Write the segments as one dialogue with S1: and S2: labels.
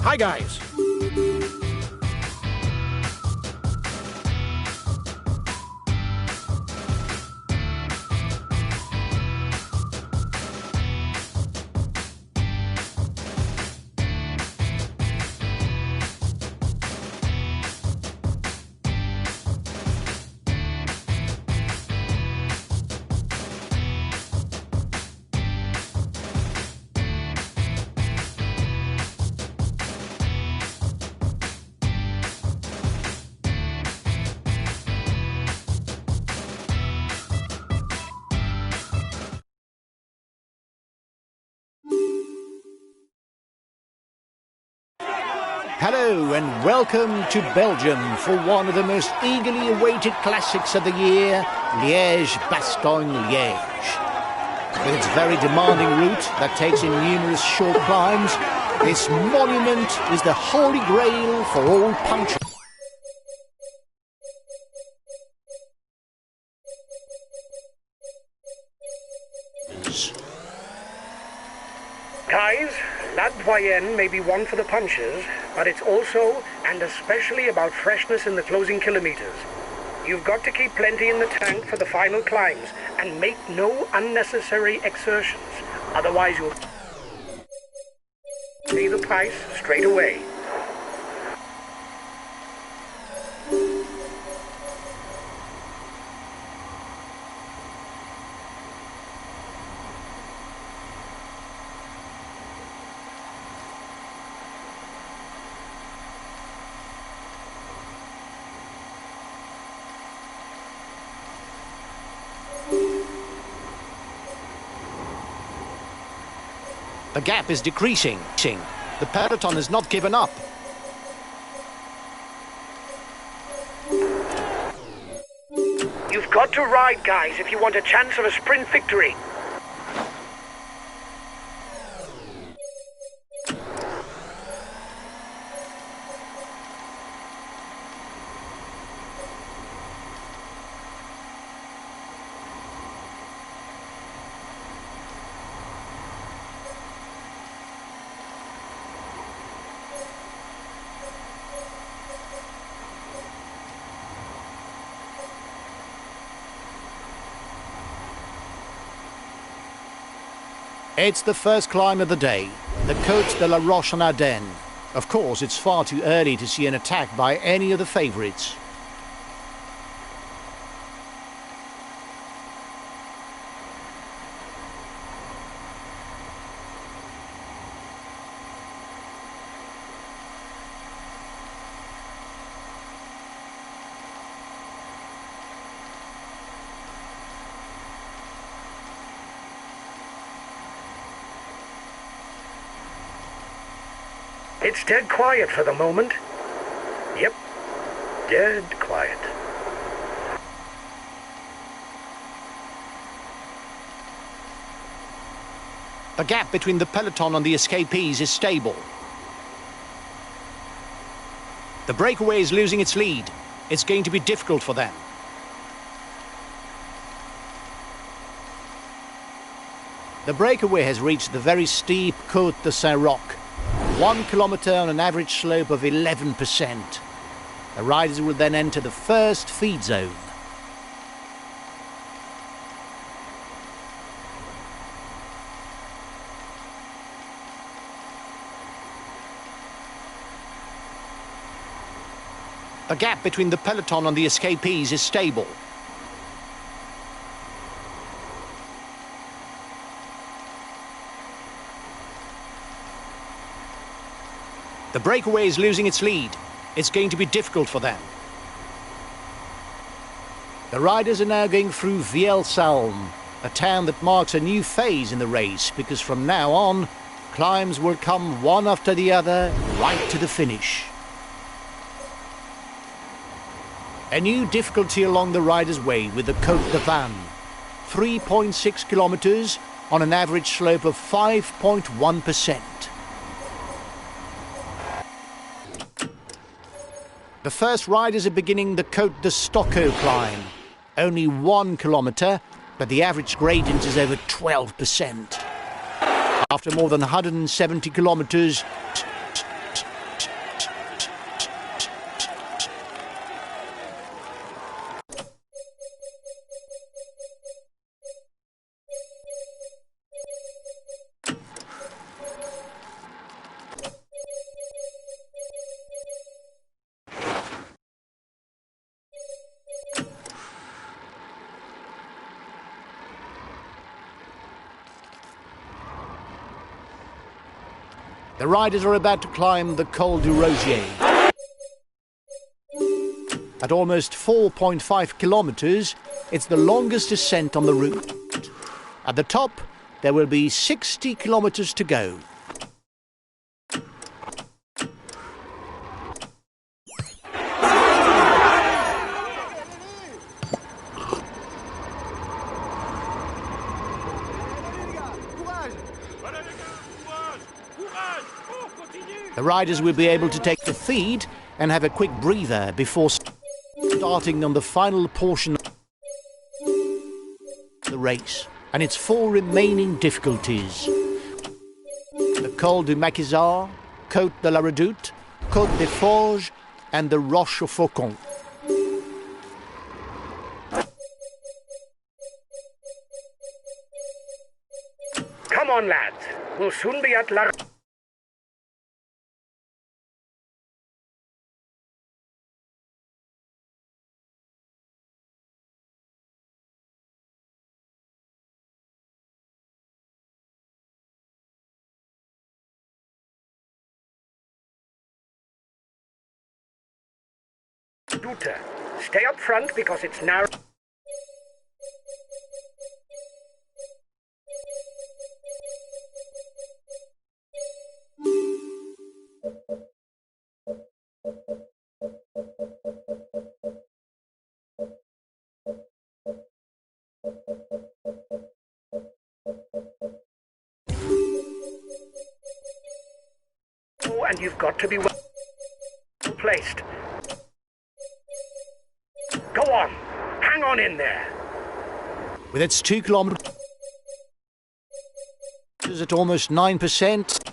S1: Hi, guys. Hello and welcome to Belgium for one of the most eagerly awaited classics of the year, Liège-Bastogne-Liège. With its very demanding route that takes in numerous short climbs, this monument is the holy grail for all punchers.
S2: Guys, La Doyenne may be one for the punches, but it's also and especially about freshness in the closing kilometers. You've got to keep plenty in the tank for the final climbs and make no unnecessary exertions. Otherwise you'll pay the price straight away.
S1: The gap is decreasing. The peloton has not given up.
S2: You've got to ride, guys, if you want a chance of a sprint victory.
S1: It's the first climb of the day, the Côte de la Roche-en-Ardenne. Of course, it's far too early to see an attack by any of the favourites.
S2: It's dead quiet for the moment. Yep, dead quiet.
S1: The gap between the peloton and the escapees is stable. The breakaway is losing its lead. It's going to be difficult for them. The breakaway has reached the very steep Côte de Saint-Roch, 1 kilometre on an average slope of 11%. The riders will then enter the first feed zone. The gap between the peloton and the escapees is stable. The breakaway is losing its lead. It's going to be difficult for them. The riders are now going through Vielsalm, a town that marks a new phase in the race, because from now on, climbs will come one after the other, right to the finish. A new difficulty along the riders' way with the Côte de Vannes, 3.6 kilometres on an average slope of 5.1%. The first riders are beginning the Côte de Stocco climb, only 1 kilometre, but the average gradient is over 12%. After more than 170 kilometres, the riders are about to climb the Col du Rogier. At almost 4.5 kilometres, it's the longest ascent on the route. At the top, there will be 60 kilometres to go. The riders will be able to take the feed and have a quick breather before starting on the final portion of the race and its 4 remaining difficulties. The Col du Maquisard, Côte de la Redoute, Côte des Forges and the Roche au Faucon.
S2: Come on, lads. We'll soon be at La... Stay up front because it's narrow. Oh, and you've got to be well placed. Go on, hang on in there.
S1: With its 2 kilometres at almost 9%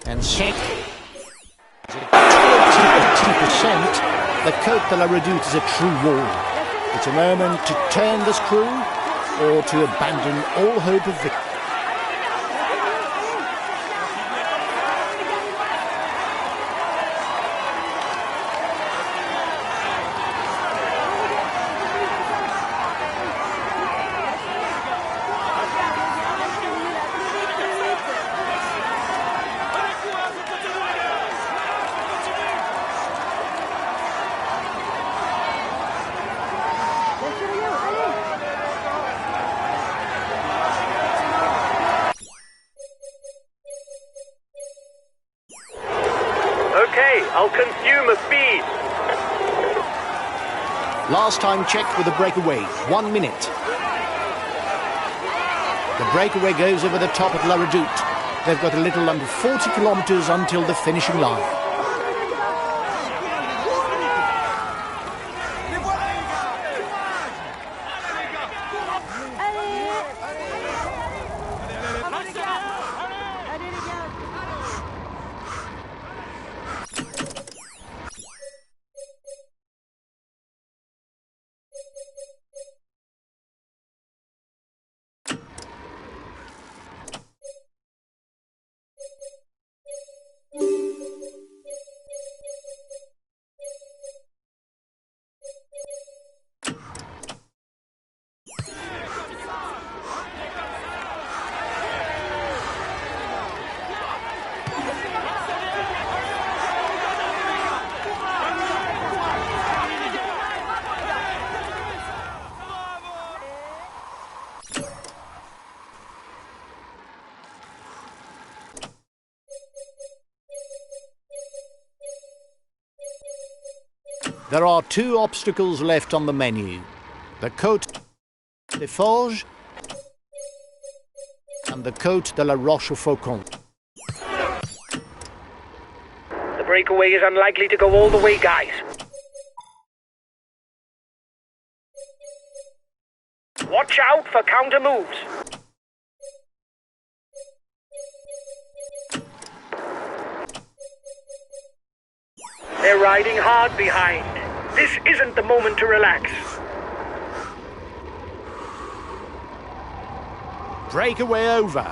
S1: and set at 20%, the Côte de la Redoute is a true wall. It's a moment to turn the screw or to abandon all hope of victory.
S3: Okay, I'll consume a speed.
S1: Last time checked with the breakaway, 1 minute. The breakaway goes over the top at La Redoute. They've got a little under 40 kilometres until the finishing line. There are two obstacles left on the menu. The Côte des Forges and the Côte de la Rochefaucon.
S2: The breakaway is unlikely to go all the way, guys. Watch out for counter moves. They're riding hard behind. This isn't the moment to relax.
S1: Breakaway over.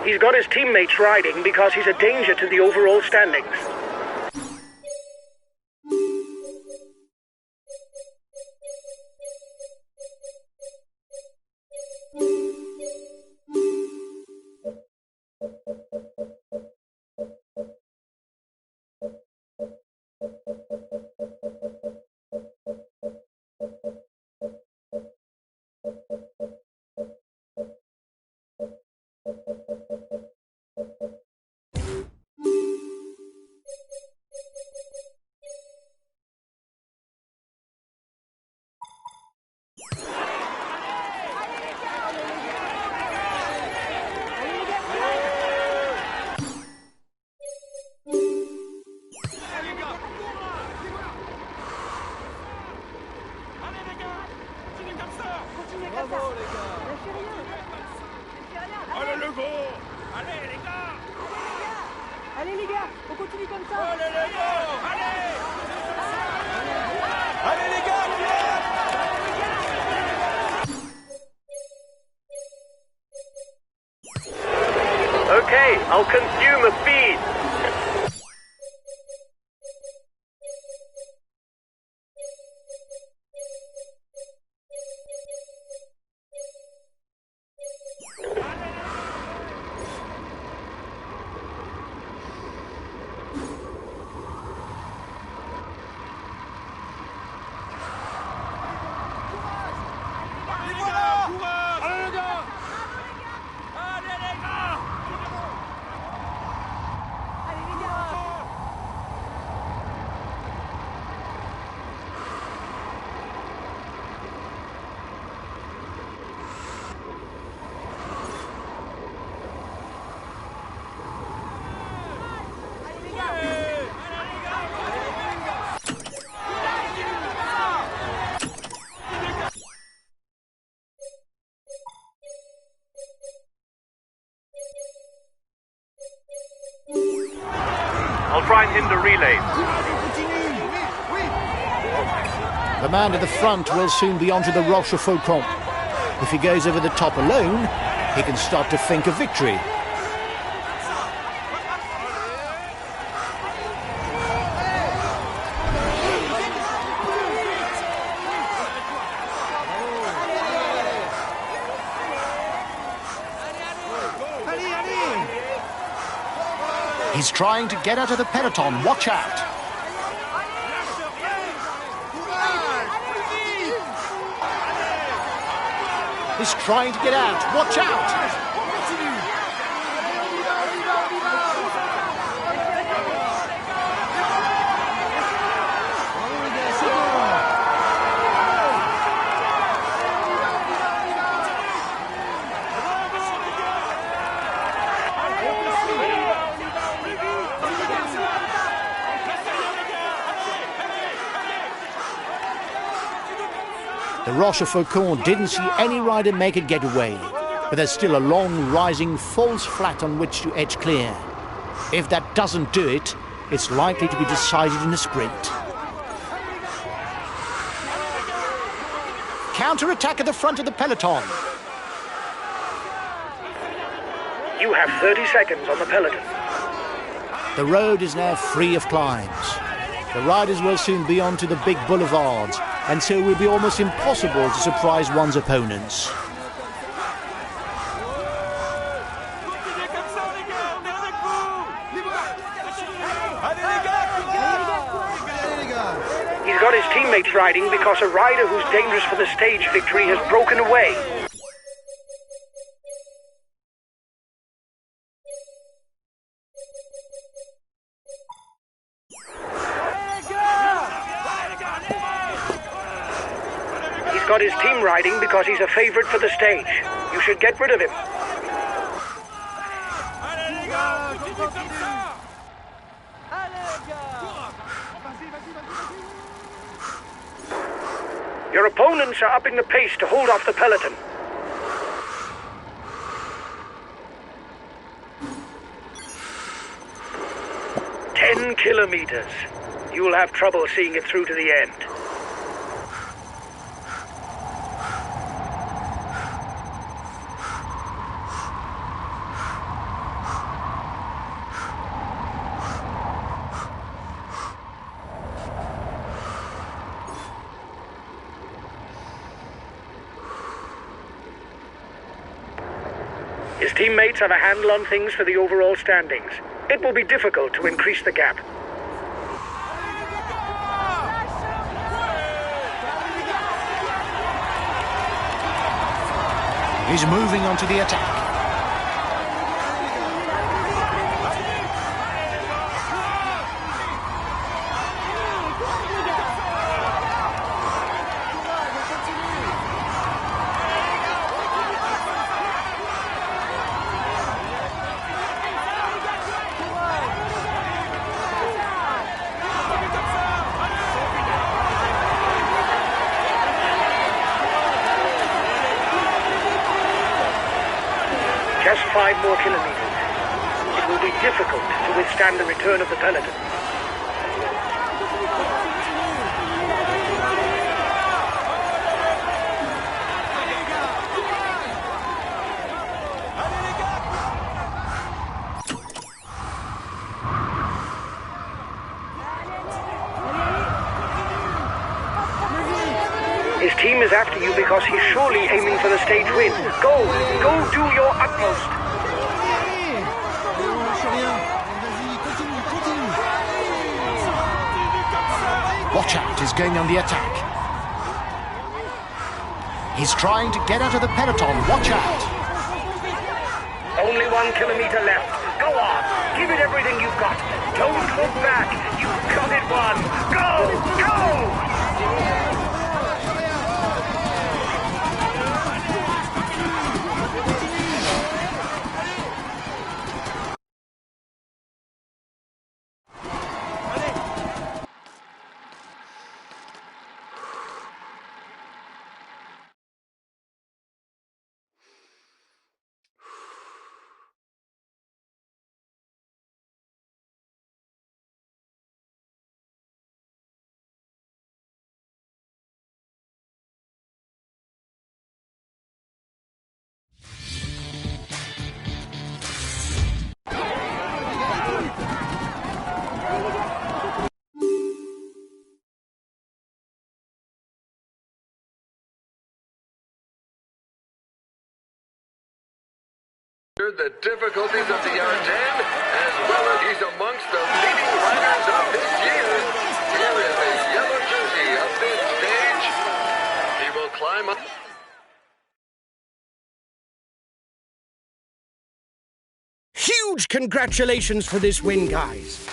S2: He's got his teammates riding because he's a danger to the overall standings.
S4: Allez les gars, on continue comme ça.
S5: Allez les gars, allez. Allez les gars,
S3: Okay, I'll consume a feed. I'll try and hinder relays.
S1: The man at the front will soon be onto the Rochefaucon. If he goes over the top alone, he can start to think of victory. He's trying to get out of the peloton. Watch out. He's trying to get out. Watch out. The Rochefoucauld didn't see any rider make a getaway, but there's still a long, rising false flat on which to edge clear. If that doesn't do it, it's likely to be decided in a sprint. Counter-attack at the front of the peloton.
S2: You have 30 seconds on the peloton.
S1: The road is now free of climbs. The riders will soon be onto the big boulevards, and so it will be almost impossible to surprise one's opponents.
S2: He's got his teammates riding because a rider who's dangerous for the stage victory has broken away. He's got his team riding because he's a favorite for the stage. You should get rid of him. Your opponents are upping the pace to hold off the peloton. "10 kilometers. You'll have trouble seeing it through to the end." His teammates have a handle on things for the overall standings. It will be difficult to increase the gap.
S1: He's moving onto the attack.
S2: Just 5 more kilometers. It will be difficult to withstand the return of the peloton. His team is after you because he's surely aiming for the stage win. Go do your utmost.
S1: Watch out, he's going on the attack. He's trying to get out of the peloton. Watch out.
S2: Only 1 kilometer left. Go on. Give it everything you've got. Don't look back. You've got it won. Go!
S6: The difficulties of the Yarnie007, as well as he's amongst the leading riders of this year. Here is the yellow jersey of this stage. He will climb up.
S2: Huge congratulations for this win, guys.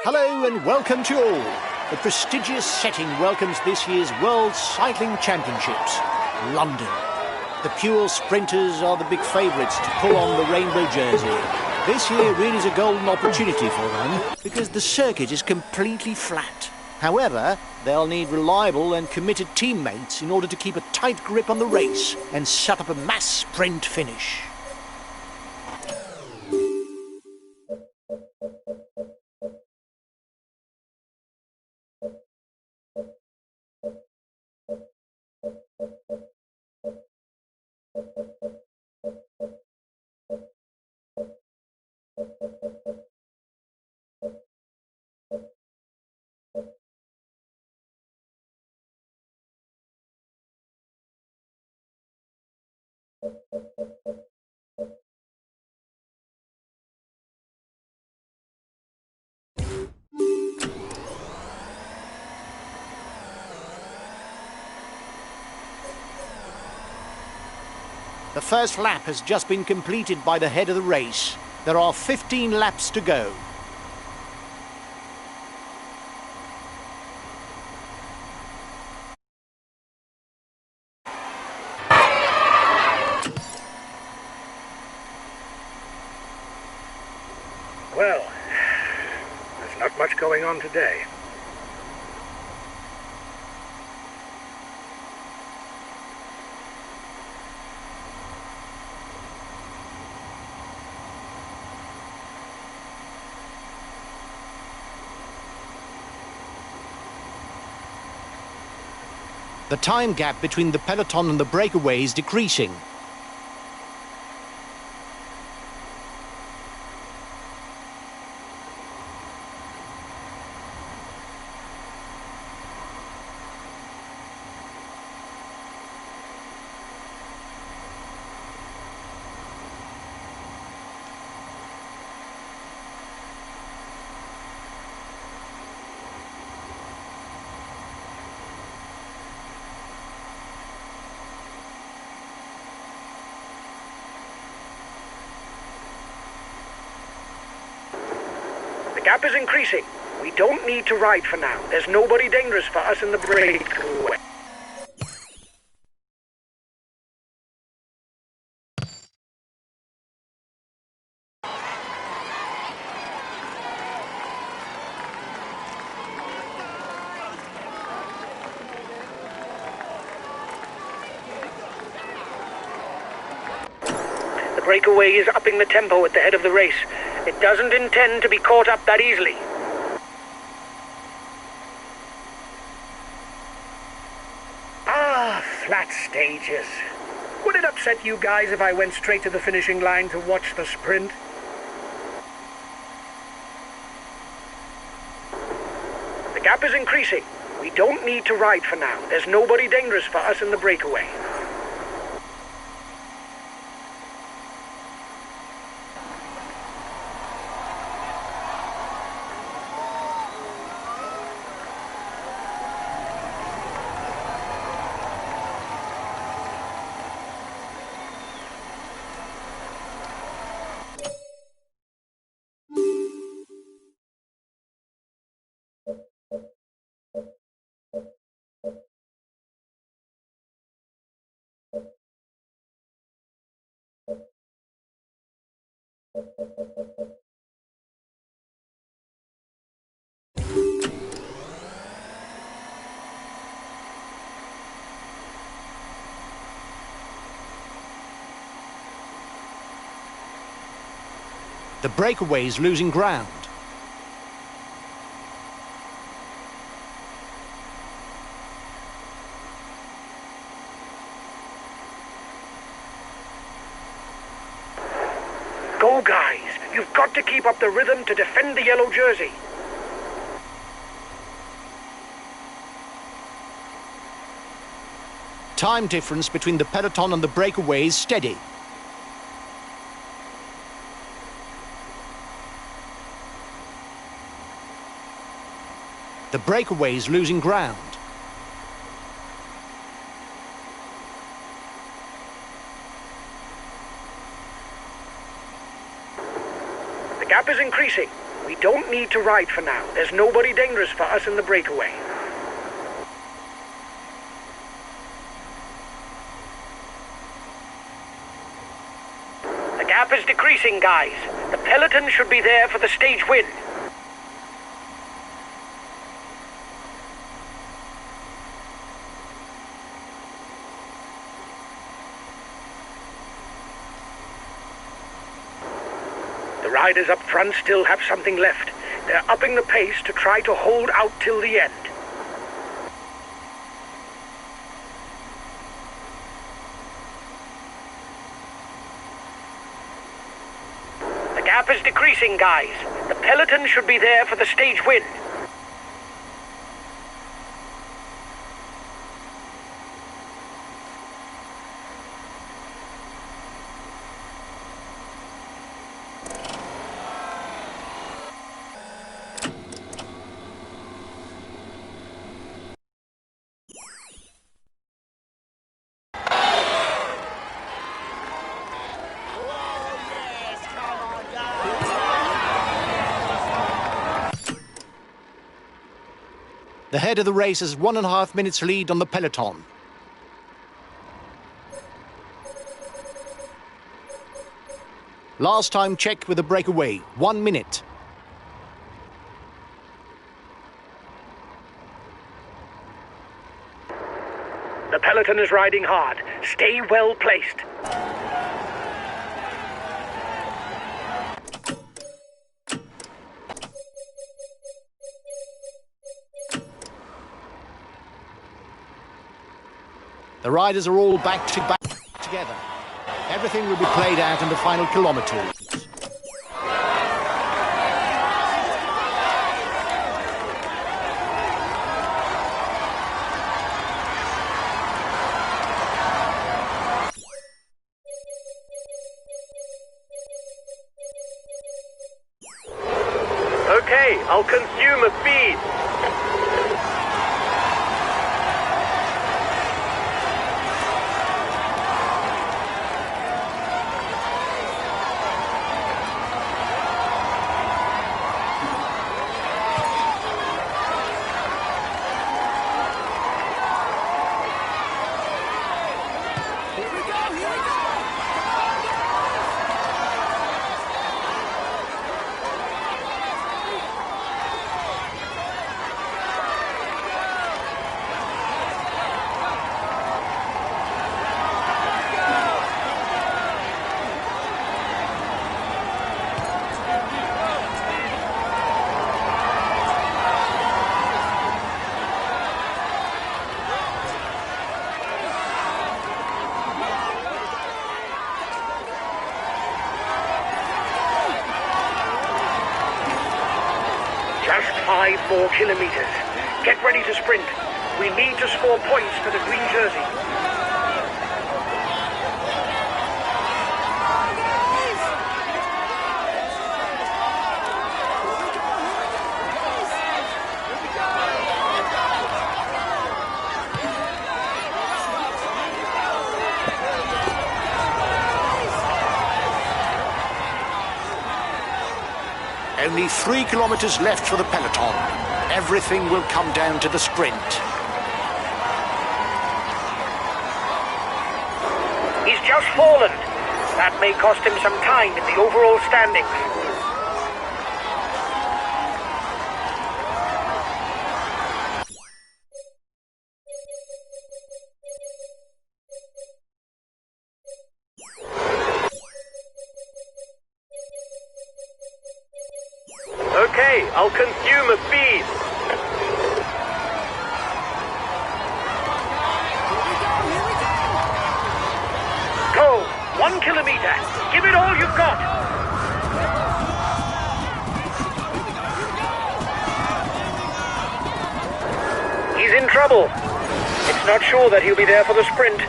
S1: Hello and welcome to all. The prestigious setting welcomes this year's World Cycling Championships, London. The Poel sprinters are the big favourites to pull on the rainbow jersey. This year really is a golden opportunity for them because the circuit is completely flat. However, they'll need reliable and committed teammates in order to keep a tight grip on the race and set up a mass sprint finish. The first lap has just been completed by the head of the race. There are 15 laps to go.
S2: Well, there's not much going on today.
S1: The time gap between the peloton and the breakaway is decreasing.
S2: The gap is increasing. We don't need to ride for now. There's nobody dangerous for us in the breakaway. The breakaway is upping the tempo at the head of the race. It doesn't intend to be caught up that easily. Ah, flat stages. Would it upset you guys if I went straight to the finishing line to watch the sprint? The gap is increasing. We don't need to ride for now. There's nobody dangerous for us in the breakaway.
S1: The breakaway is losing ground.
S2: Go, guys! You've got to keep up the rhythm to defend the yellow jersey.
S1: Time difference between the peloton and the breakaway is steady. The breakaway is losing ground.
S2: The gap is increasing. We don't need to ride for now. There's nobody dangerous for us in the breakaway. The gap is decreasing, guys. The peloton should be there for the stage win. The riders up front still have something left. They're upping the pace to try to hold out till the end. The gap is decreasing, guys. The peloton should be there for the stage win.
S1: The head of the race has 1.5 minutes lead on the peloton. Last time checked with the breakaway, 1 minute.
S2: The peloton is riding hard. Stay well placed.
S1: The riders are all back together. Everything will be played out in the final kilometres.
S3: Okay, I'll consume a feed.
S2: Just 5 more kilometers. Get ready to sprint. We need to score points for the green jersey.
S1: Only 3 kilometres left for the peloton. Everything will come down to the sprint.
S2: He's just fallen. That may cost him some time in the overall standings.
S3: Okay, I'll consume a feed.
S2: Go! 1 kilometer. Give it all you've got. He's in trouble. It's not sure that he'll be there for the sprint.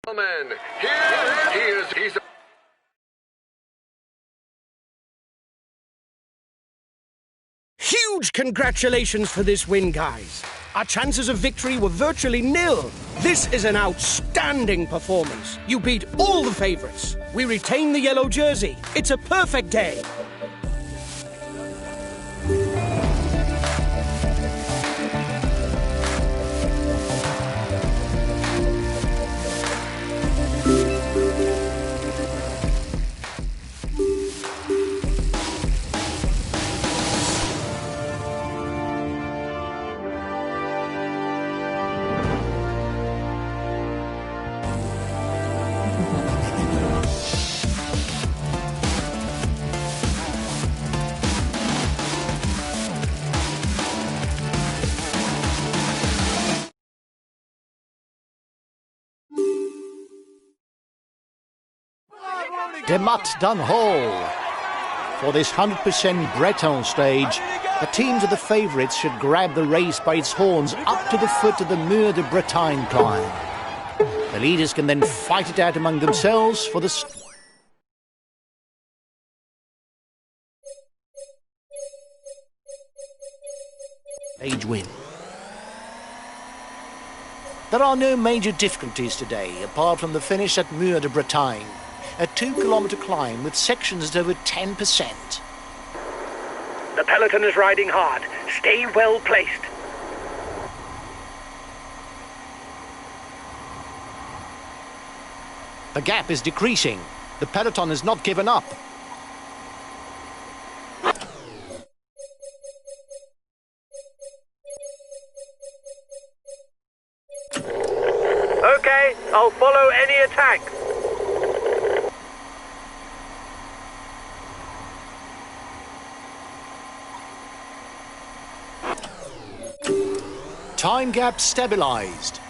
S6: Gentlemen, here he is. He's
S2: Huge congratulations for this win, guys. Our chances of victory were virtually nil. This is an outstanding performance. You beat all the favorites. We retain the yellow jersey. It's a perfect day.
S1: Demat done Hall. For this 100% Breton stage, the teams of the favourites should grab the race by its horns up to the foot of the Mur de Bretagne climb. The leaders can then fight it out among themselves for the stage win. There are no major difficulties today, apart from the finish at Mur de Bretagne, a 2-kilometre climb with sections at over 10%.
S2: The peloton is riding hard. Stay well placed.
S1: The gap is decreasing. The peloton has not given up.
S3: Okay, I'll follow any attack.
S1: Time gap stabilised.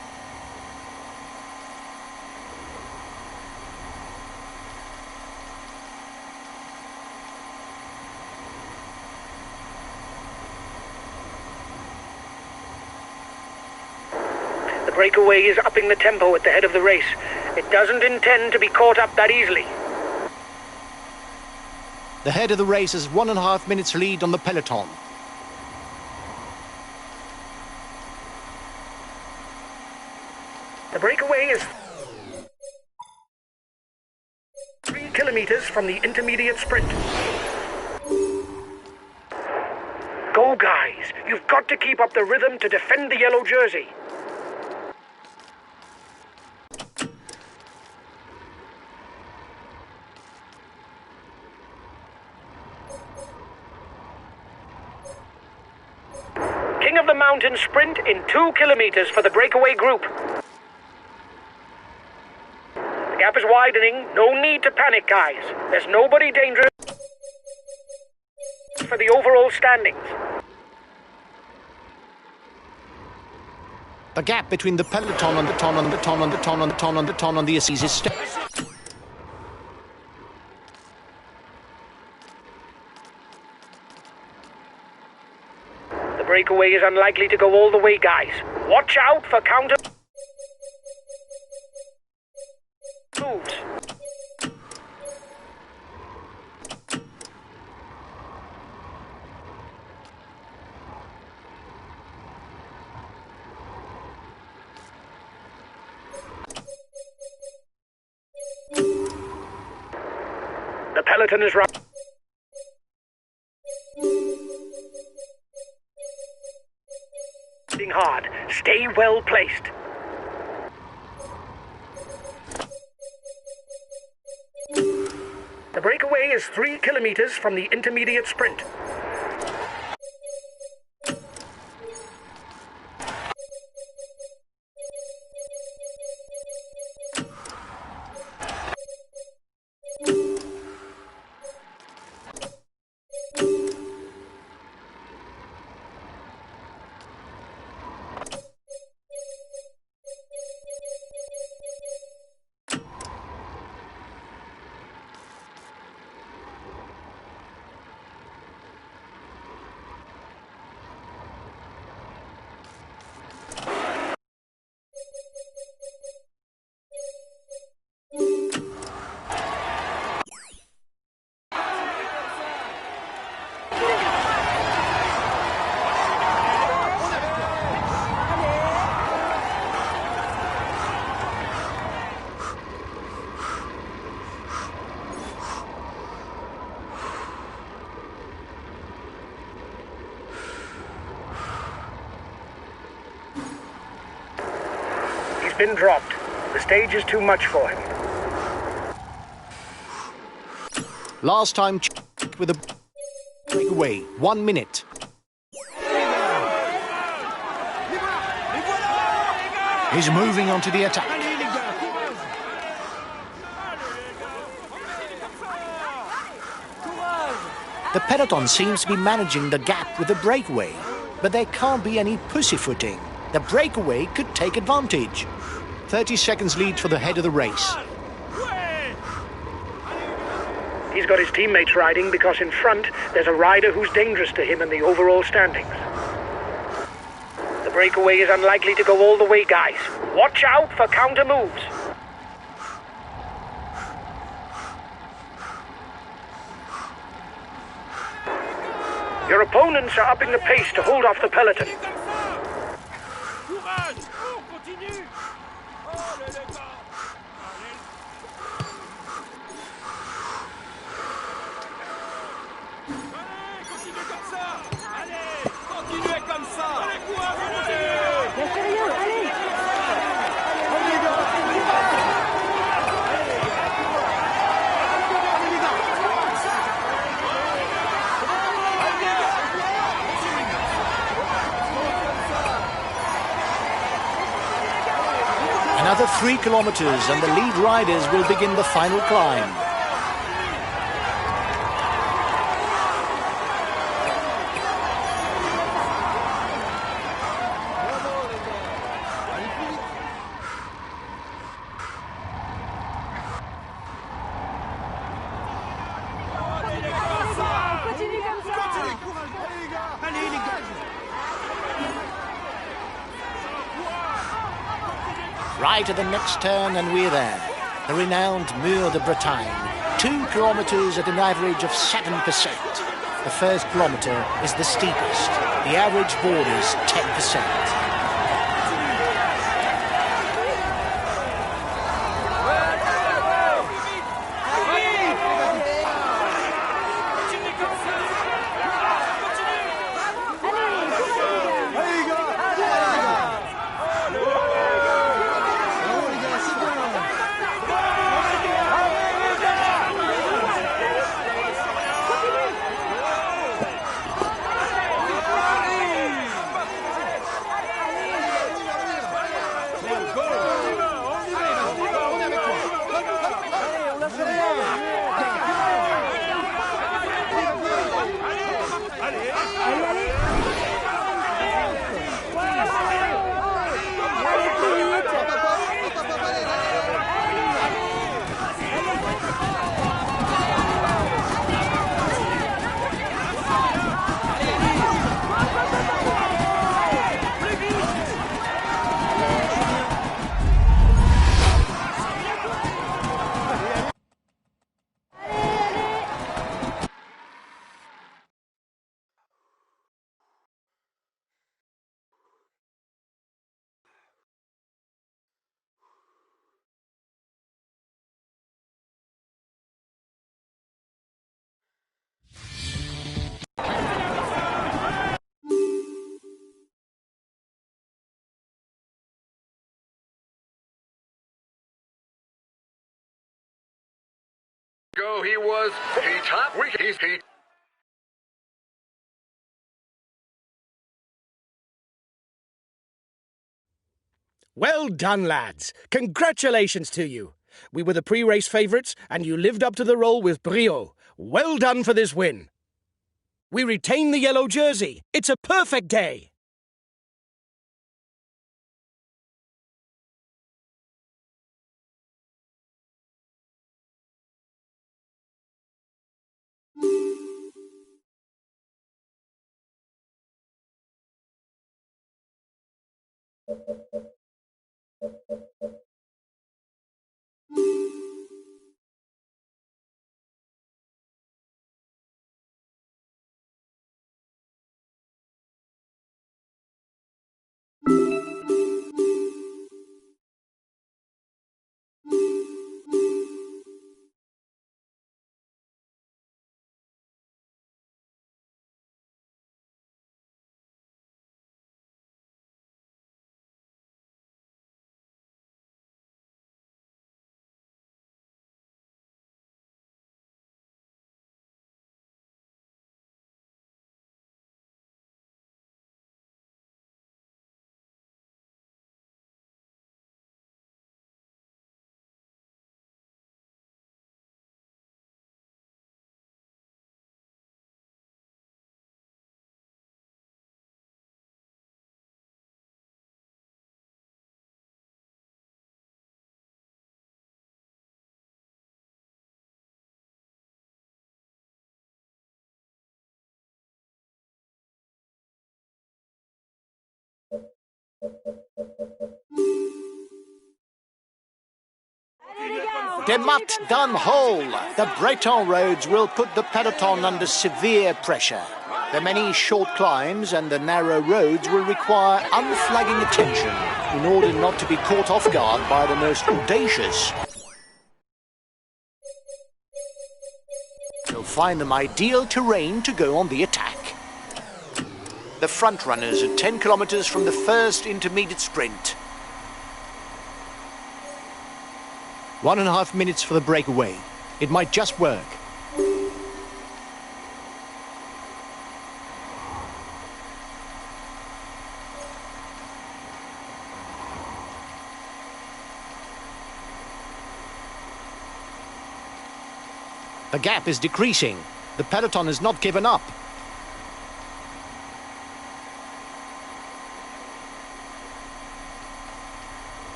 S2: The breakaway is upping the tempo at the head of the race. It doesn't intend to be caught up that easily.
S1: The head of the race has 1.5 minutes lead on the peloton.
S2: The breakaway is 3 kilometers from the intermediate sprint. Go, guys! You've got to keep up the rhythm to defend the yellow jersey. King of the Mountain sprint in 2 kilometers for the breakaway group. The gap is widening. No need to panic, guys. There's nobody dangerous for the overall standings.
S1: The gap between the peloton and the Assis is
S2: The breakaway is unlikely to go all the way, guys. Watch out for counter moves. The peloton is riding hard. Stay well placed. The breakaway is 3 kilometers from the intermediate sprint. been dropped. The stage is too much for him.
S1: Last time checked with a breakaway. 1 minute. He's moving on to the attack. The peloton seems to be managing the gap with the breakaway, but there can't be any pussyfooting. The breakaway could take advantage. 30 seconds lead for the head of the race.
S2: He's got his teammates riding because in front there's a rider who's dangerous to him in the overall standings. The breakaway is unlikely to go all the way, guys. Watch out for counter moves. Your opponents are upping the pace to hold off the peloton.
S1: Another 3 kilometers and the lead riders will begin the final climb. Right at the next turn and we're there. The renowned Mur de Bretagne. 2 kilometers at an average of 7%. The first kilometer is the steepest. The average borders 10%.
S6: Go, he was. He top. He.
S7: Well done, lads. Congratulations to you. We were the pre-race favourites, and you lived up to the role with brio. Well done for this win. We retain the yellow jersey. It's a perfect day.
S1: De Mat done whole. The Breton roads will put the peloton under severe pressure. The many short climbs and the narrow roads will require unflagging attention in order not to be caught off guard by the most audacious. You'll find them ideal terrain to go on the attack. The front runners are 10 kilometers from the first intermediate sprint. 1.5 minutes for the breakaway. It might just work. The gap is decreasing. The peloton has not given up.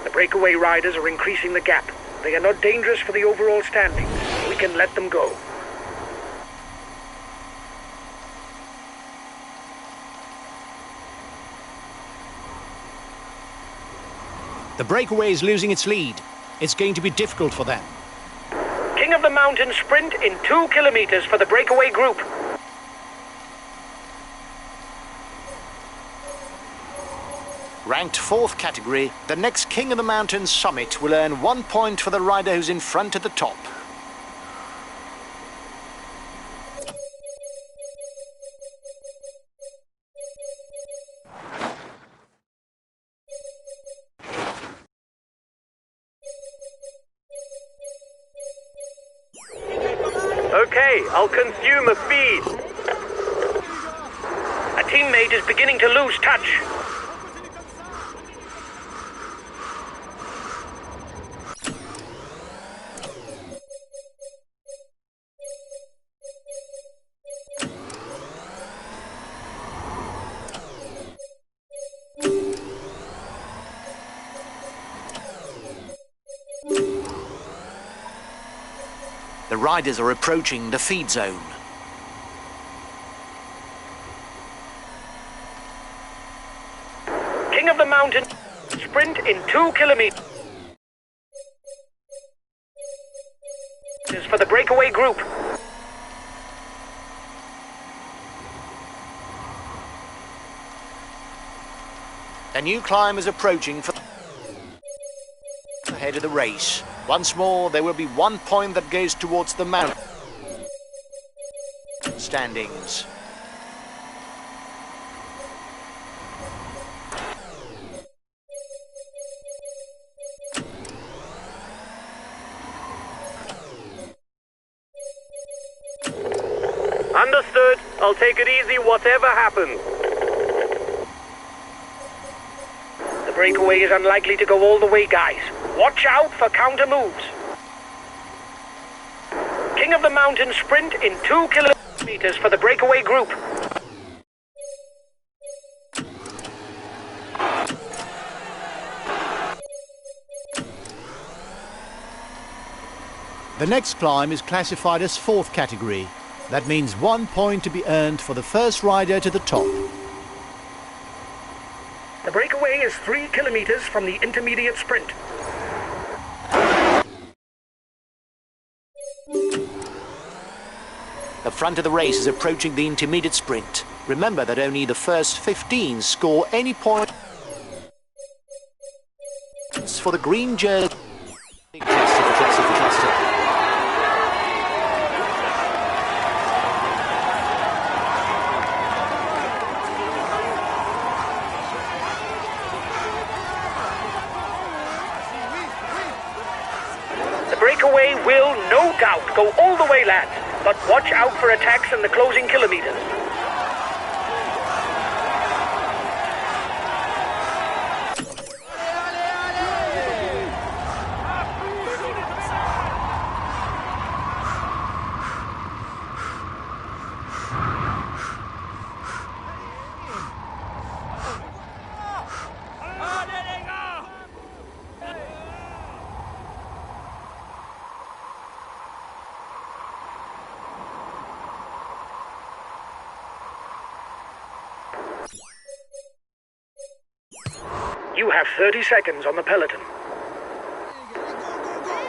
S2: The breakaway riders are increasing the gap. They are not dangerous for the overall standings. We can let them go.
S1: The breakaway is losing its lead. It's going to be difficult for them.
S2: King of the Mountain sprint in 2 kilometers for the breakaway group.
S1: Ranked 4th category, the next King of the Mountain summit will earn 1 point for the rider who's in front at the top.
S3: Okay, I'll consume a feed.
S2: A teammate is beginning to lose touch.
S1: The riders are approaching the feed zone.
S2: King of the Mountain sprint in 2 kilometers for the breakaway group.
S1: A new climb is approaching for ahead of the race. Once more, there will be 1 point that goes towards the mountain standings.
S3: Understood. I'll take it easy whatever happens.
S2: The breakaway is unlikely to go all the way, guys. Watch out for counter moves. King of the Mountain sprint in 2 kilometers for the breakaway group.
S1: The next climb is classified as 4th category. That means 1 point to be earned for the first rider to the top.
S2: The breakaway is 3 kilometers from the intermediate sprint.
S1: The front of the race is approaching the intermediate sprint. Remember that only the first 15 score any points for the green jersey.
S2: The breakaway will, no doubt, go all the way, lads. But watch out for attacks in the closing kilometers. to have 30 seconds on the peloton.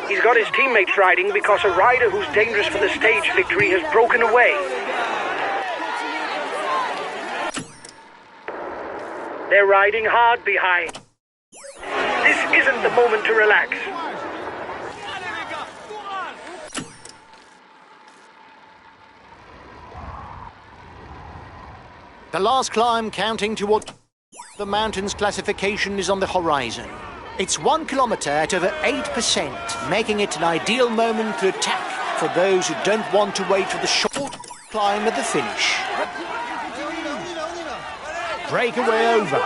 S2: He's got his teammates riding because a rider who's dangerous for the stage victory has broken away. They're riding hard behind. This isn't the moment to relax.
S1: The last climb counting toward the mountains classification is on the horizon. It's 1 kilometre at over 8%, making it an ideal moment to attack for those who don't want to wait for the short climb at the finish. Breakaway over.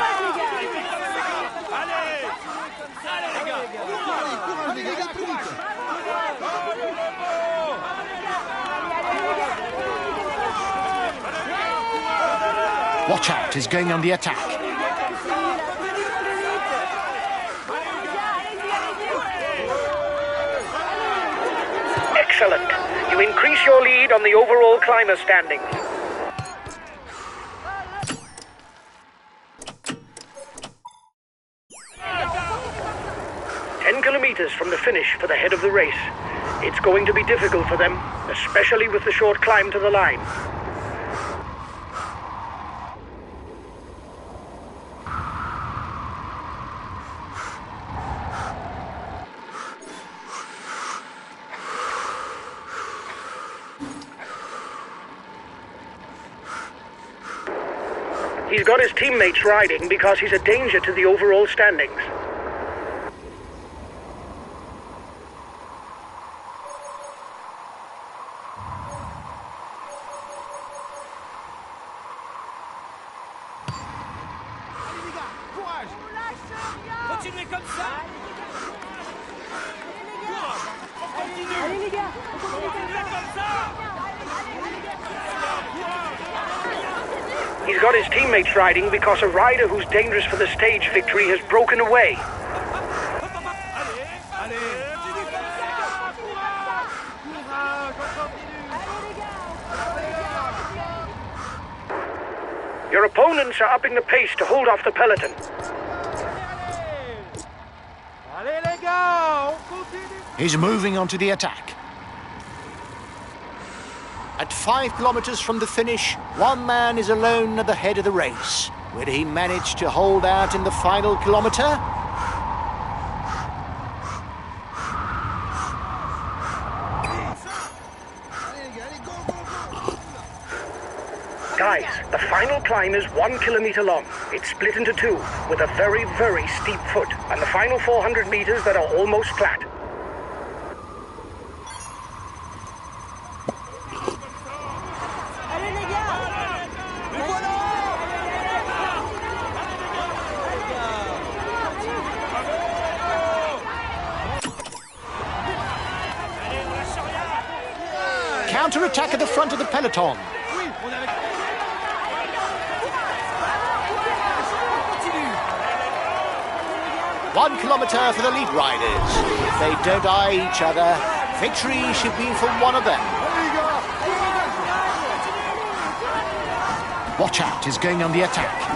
S1: Watch out, he's going on the attack.
S2: Excellent. You increase your lead on the overall climber standings. Kilometers from the finish for the head of the race. It's going to be difficult for them, especially with the short climb to the line. He's got his teammates riding because he's a danger to the overall standings.
S5: Continuez comme ça.
S4: Allez les gars, on continue comme ça.
S2: He's got his teammates riding because a rider who's dangerous for the stage victory has broken away. Your opponents are upping the pace to hold off the peloton.
S1: He's moving on to the attack. At 5 kilometers from the finish, one man is alone at the head of the race. Will he manage to hold out in the final kilometer?
S2: Guys, the final climb is 1 kilometer long. It's split into two, with a very, very steep foot, and the final 400 meters that are almost flat.
S4: Allez les gars.
S1: Counter-attack at the front of the peloton. 1 kilometre for the lead riders. If they don't eye each other, victory should be for one of them. Watch out, he's going on the attack.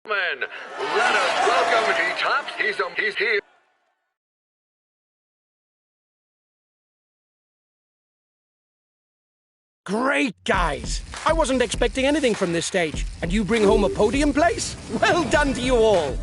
S6: Man, let us welcome he's here.
S7: Great, guys! I wasn't expecting anything from this stage, and you bring home a podium place? Well done to you all!